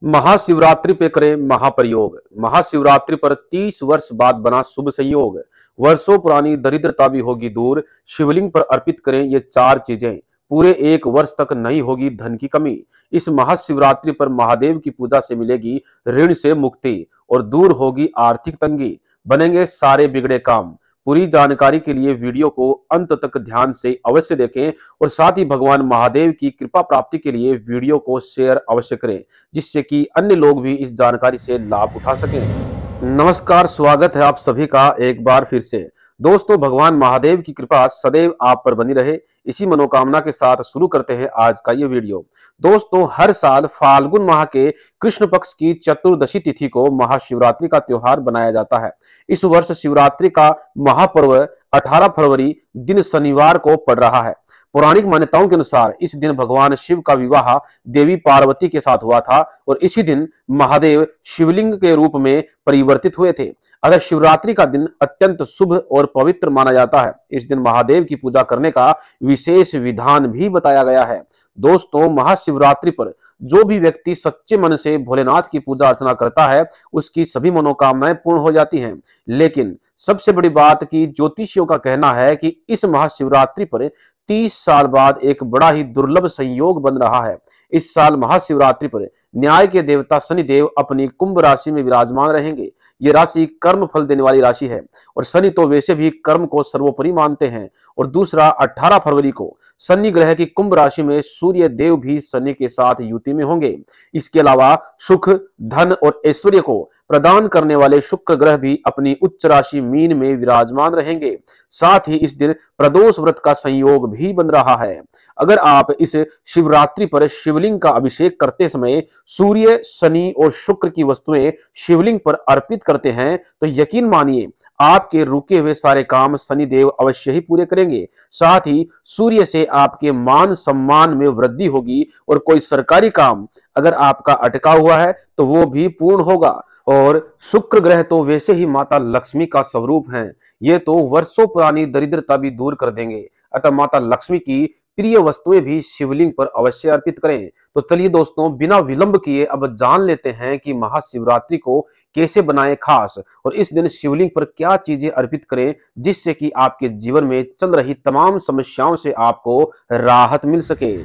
महाशिवरात्रि पे करें महाप्रयोग। महाशिवरात्रि पर 30 वर्ष बाद बना शुभ संयोग। वर्षों पुरानी दरिद्रता भी होगी दूर। शिवलिंग पर अर्पित करें ये चार चीजें। पूरे एक वर्ष तक नहीं होगी धन की कमी। इस महाशिवरात्रि पर महादेव की पूजा से मिलेगी ऋण से मुक्ति और दूर होगी आर्थिक तंगी। बनेंगे सारे बिगड़े काम। पूरी जानकारी के लिए वीडियो को अंत तक ध्यान से अवश्य देखें और साथ ही भगवान महादेव की कृपा प्राप्ति के लिए वीडियो को शेयर अवश्य करें, जिससे कि अन्य लोग भी इस जानकारी से लाभ उठा सकें। नमस्कार, स्वागत है आप सभी का एक बार फिर से। दोस्तों, भगवान महादेव की कृपा सदैव आप पर बनी रहे, इसी मनोकामना के साथ शुरू करते हैं आज का ये वीडियो। दोस्तों, हर साल फाल्गुन माह के कृष्ण पक्ष की चतुर्दशी तिथि को महाशिवरात्रि का त्योहार बनाया जाता है। इस वर्ष शिवरात्रि का महापर्व 18 फरवरी दिन शनिवार को पड़ रहा है। पौराणिक मान्यताओं के अनुसार इस दिन भगवान शिव का विवाह देवी पार्वती के साथ हुआ था और इसी दिन महादेव शिवलिंग के रूप में परिवर्तित हुए थे। अगर शिवरात्रि का दिन अत्यंत शुभ और पवित्र माना जाता है, इस दिन महादेव की पूजा करने का विशेष विधान भी बताया गया है। दोस्तों, महाशिवरात्रि पर जो भी व्यक्ति सच्चे मन से भोलेनाथ की पूजा अर्चना करता है, उसकी सभी मनोकामनाएं पूर्ण हो जाती हैं। लेकिन सबसे बड़ी बात कि ज्योतिषियों का कहना है कि इस महाशिवरात्रि पर 30 साल बाद एक बड़ा ही दुर्लभ संयोग बन रहा है। इस साल महाशिवरात्रि पर न्याय के देवता शनिदेव अपनी कुंभ राशि में विराजमान रहेंगे। ये राशि कर्म फल देने वाली राशि है और शनि तो वैसे भी कर्म को सर्वोपरि मानते हैं। और दूसरा, 18 फरवरी को शनि ग्रह की कुंभ राशि में सूर्य देव भी शनि के साथ युति में होंगे। इसके अलावा सुख, धन और ऐश्वर्य को प्रदान करने वाले शुक्र ग्रह भी अपनी उच्च राशि मीन में विराजमान रहेंगे। साथ ही इस दिन प्रदोष व्रत का संयोग भी बन रहा है। अगर आप इस शिवरात्रि पर शिवलिंग का अभिषेक करते समय सूर्य, शनि और शुक्र की वस्तुएं शिवलिंग पर अर्पित करते हैं, तो यकीन मानिए आपके रुके हुए सारे काम शनिदेव अवश्य ही पूरे करेंगे। साथ ही सूर्य से आपके मान सम्मान में वृद्धि होगी और कोई सरकारी काम अगर आपका अटका हुआ है तो वो भी पूर्ण होगा। और शुक्र ग्रह तो वैसे ही माता लक्ष्मी का स्वरूप हैं, ये तो वर्षों पुरानी दरिद्रता भी दूर कर देंगे। अतः माता लक्ष्मी की प्रिय वस्तुएं भी शिवलिंग पर अवश्य अर्पित करें। तो चलिए दोस्तों, बिना विलंब किए अब जान लेते हैं कि महाशिवरात्रि को कैसे बनाएं खास और इस दिन शिवलिंग पर क्या चीजें अर्पित करें, जिससे कि आपके जीवन में चल रही तमाम समस्याओं से आपको राहत मिल सके।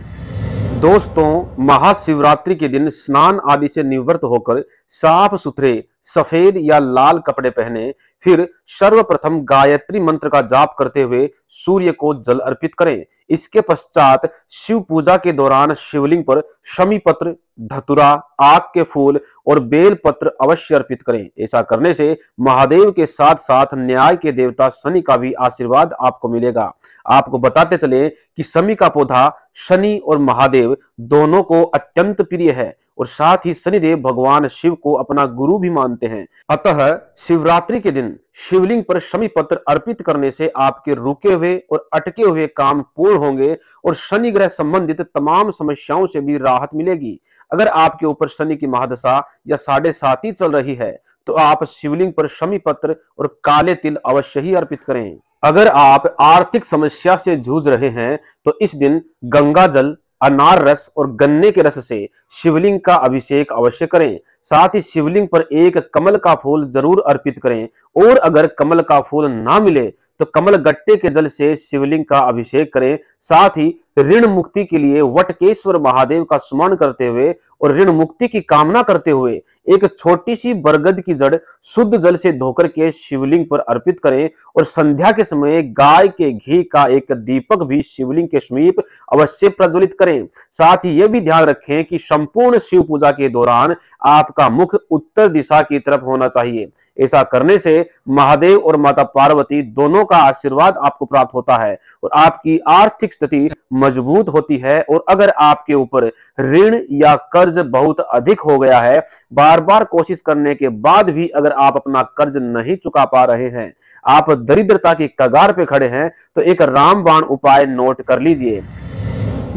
दोस्तों, महाशिवरात्रि के दिन स्नान आदि से निवृत्त होकर साफ सुथरे सफेद या लाल कपड़े पहने, फिर सर्वप्रथम गायत्री मंत्र का जाप करते हुए सूर्य को जल अर्पित करें। इसके पश्चात शिव पूजा के दौरान शिवलिंग पर शमी पत्र, धतुरा, आक के फूल और बेल पत्र अवश्य अर्पित करें। ऐसा करने से महादेव के साथ साथ न्याय के देवता शनि का भी आशीर्वाद आपको मिलेगा। आपको बताते चले कि शमी का पौधा शनि और महादेव दोनों को अत्यंत प्रिय है और साथ ही शनिदेव भगवान शिव को अपना गुरु भी मानते हैं। अतः शिवरात्रि के दिन शिवलिंग पर शमी पत्र अर्पित करने से आपके रुके हुए और अटके हुए काम पूर्ण होंगे और शनि ग्रह संबंधित तमाम समस्याओं से भी राहत मिलेगी। अगर आपके ऊपर शनि की महादशा या 7.5 चल रही है, तो आप शिवलिंग पर शमी पत्र और काले तिल अवश्य ही अर्पित करें। अगर आप आर्थिक समस्या से जूझ रहे हैं, तो इस दिन गंगा जल, अनार रस और गन्ने के रस से शिवलिंग का अभिषेक अवश्य करें। साथ ही शिवलिंग पर एक कमल का फूल जरूर अर्पित करें और अगर कमल का फूल ना मिले तो कमल गट्टे के जल से शिवलिंग का अभिषेक करें। साथ ही ऋण मुक्ति के लिए वटकेश्वर महादेव का स्मरण करते हुए और ऋण मुक्ति की कामना करते हुए एक छोटी सी बरगद की जड़ शुद्ध जल से धोकर के शिवलिंग पर अर्पित करें और संध्या के समय गाय के घी का एक दीपक भी शिवलिंग के समीप अवश्य प्रज्वलित करें। साथ ही यह भी ध्यान रखें कि संपूर्ण शिव पूजा के दौरान आपका मुख उत्तर दिशा की तरफ होना चाहिए। ऐसा करने से महादेव और माता पार्वती दोनों का आशीर्वाद आपको प्राप्त होता है और आपकी आर्थिक स्थिति मजबूत होती है। और अगर आपके ऊपर ऋण या कर्ज बहुत अधिक हो गया है, बार बार कोशिश करने के बाद भी अगर आप अपना कर्ज नहीं चुका पा रहे हैं, आप दरिद्रता की कगार पे खड़े हैं, तो एक रामबाण उपाय नोट कर लीजिए।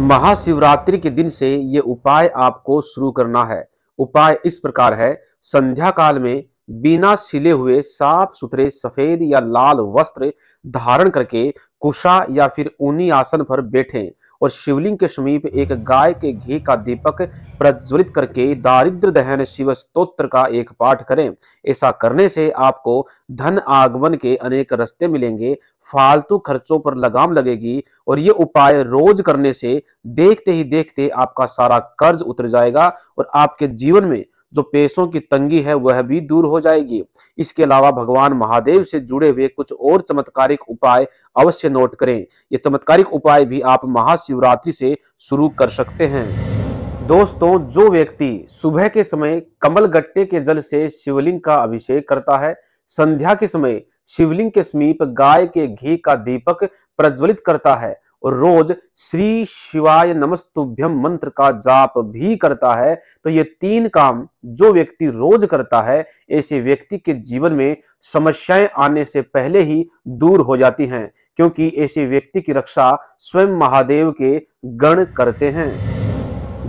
महाशिवरात्रि के दिन से ये उपाय आपको शुरू करना है। उपाय इस प्रकार है। संध्या काल में बिना सिले हुए साफ सुथरे सफेद या लाल वस्त्र धारण करके कुशा या फिर ऊनी आसन पर बैठें और शिवलिंग के समीप एक गाय के घी का दीपक प्रज्वलित करके दारिद्र दहन शिव स्तोत्र का एक पाठ करें। ऐसा करने से आपको धन आगमन के अनेक रास्ते मिलेंगे, फालतू खर्चों पर लगाम लगेगी और ये उपाय रोज करने से देखते ही देखते आपका सारा कर्ज उतर जाएगा और आपके जीवन में जो पैसों की तंगी है वह भी दूर हो जाएगी। इसके अलावा भगवान महादेव से जुड़े हुए कुछ और चमत्कारिक उपाय अवश्य नोट करें। ये चमत्कारिक उपाय भी आप महाशिवरात्रि से शुरू कर सकते हैं। दोस्तों, जो व्यक्ति सुबह के समय कमल गट्टे के जल से शिवलिंग का अभिषेक करता है, संध्या के समय शिवलिंग के समीप गाय के घी का दीपक प्रज्वलित करता है और रोज श्री शिवाय नमस्तुभ्यम मंत्र का जाप भी करता है, तो ये 3 काम जो व्यक्ति रोज करता है, ऐसे व्यक्ति के जीवन में समस्याएं आने से पहले ही दूर हो जाती हैं, क्योंकि ऐसे व्यक्ति की रक्षा स्वयं महादेव के गण करते हैं।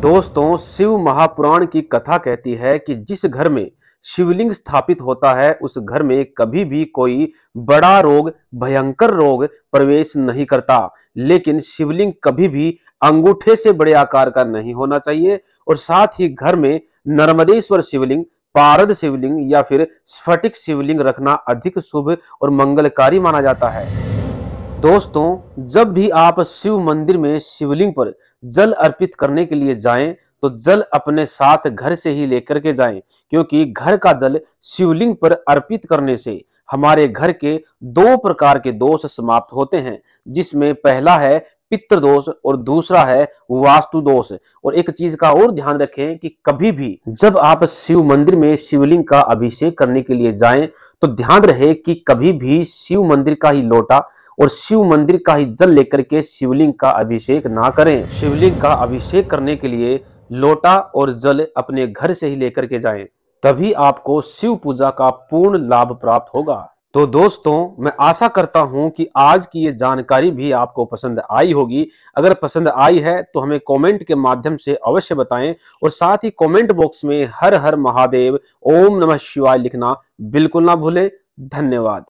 दोस्तों, शिव महापुराण की कथा कहती है कि जिस घर में शिवलिंग स्थापित होता है उस घर में कभी भी कोई बड़ा रोग, भयंकर रोग प्रवेश नहीं करता। लेकिन शिवलिंग कभी भी अंगूठे से बड़े आकार का नहीं होना चाहिए और साथ ही घर में नर्मदेश्वर शिवलिंग, पारद शिवलिंग या फिर स्फटिक शिवलिंग रखना अधिक शुभ और मंगलकारी माना जाता है। दोस्तों, जब भी आप शिव मंदिर में शिवलिंग पर जल अर्पित करने के लिए जाएं तो जल अपने साथ घर से ही लेकर के जाएं, क्योंकि घर का जल शिवलिंग पर अर्पित करने से हमारे घर के 2 प्रकार के दोष समाप्त होते हैं, जिसमें पहला है पितृ दोष और दूसरा है वास्तु दोष। और एक चीज का और ध्यान रखें कि कभी भी जब आप शिव मंदिर में शिवलिंग का अभिषेक करने के लिए जाएं तो ध्यान रहे कि कभी भी शिव मंदिर का ही लोटा और शिव मंदिर का ही जल लेकर के शिवलिंग का अभिषेक ना करें। शिवलिंग का अभिषेक करने के लिए लोटा और जल अपने घर से ही लेकर के जाएं, तभी आपको शिव पूजा का पूर्ण लाभ प्राप्त होगा। तो दोस्तों, मैं आशा करता हूं कि आज की ये जानकारी भी आपको पसंद आई होगी। अगर पसंद आई है तो हमें कमेंट के माध्यम से अवश्य बताएं और साथ ही कमेंट बॉक्स में हर हर महादेव, ओम नमः शिवाय लिखना बिल्कुल ना भूलें। धन्यवाद।